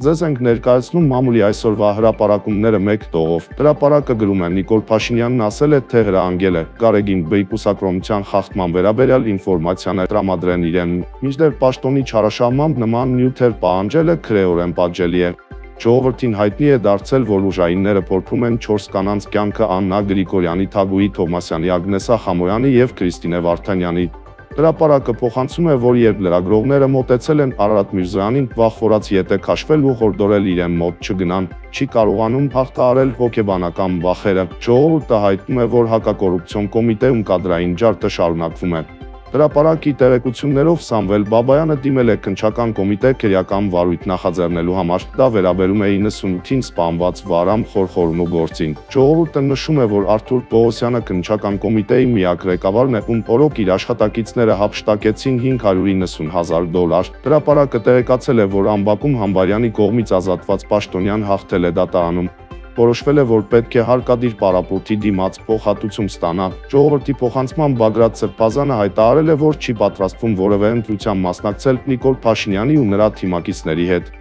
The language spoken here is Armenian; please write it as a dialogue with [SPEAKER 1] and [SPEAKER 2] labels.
[SPEAKER 1] Ձեզ ենք ներկայացնում մամուլի այսօրվա հրապարակումները մեկ տողով։ Հրապարակը գրում է Նիկոլ Փաշինյանն ասել է, թե հրահանգել է Գարեգին Բ-ի կուսակրոնության խախտման վերաբերյալ ինֆորմացիան է տրամադրեն իրեն, մինչդեռ պաշտոնի չարաշահմամբ նման նյութեր պահանջելը քրեորեն պատժելի է։ Ժողովրդին հայտնի է դարձել, որ ուժայինները փորձում են 4 կանանց կյանքը Աննա Գրիգորյանի, Թագուհի Թովմասյանի, Ագնեսա Խամոյանի եւ Քրիստինե Վարդանյանի։ Հրապարակը փոխանցում է, որ երբ լրագրողները մոտեցել են Արարատ Միրզոյանին, վախվորած ետ է քաշվել ու հորդորել իրեն մոտ չգնան, չի կարողանում հաղթահարել հոգեբանական վախերը։ Ժողովուրդը հայտնում է, որ հակակոռուպցիոն կոմիտեում կադրային ջարդը շարունակվում է։ Հրապարակի տեղեկություններով Սամվել Բաբայանը դիմել է քննչական կոմիտե քրեական վարույթ նախաձեռնելու համար, դա վերաբերում է 98-ին սպանված Վարամ Խորխորնու գործին։ Ժողովուրդը նշում է, որ Արթուր Պողոսյանը քննչական կոմիտեի միակ ղեկավարն է, ում օրոք իր աշխատակիցները հափշտակեցին $590,000։ Հրապարակը տեղեկացել է, որ Ամբակում Համբարյանի կողմից ազատված պաշտոնյան հաղթել է դատարանում։ Որոշվել է, որ պետք է հարկադիր պարապորտի դիմաց փոխհատուցում ստանա։ Ժողովրդի փոխանցման Բագրատ Սրբազանը հայտարարել է, որ չի պատրաստվում որևէ ընտրության մասնակցել Նիկոլ Փաշինյանի ու նրա թիմակիցների հետ։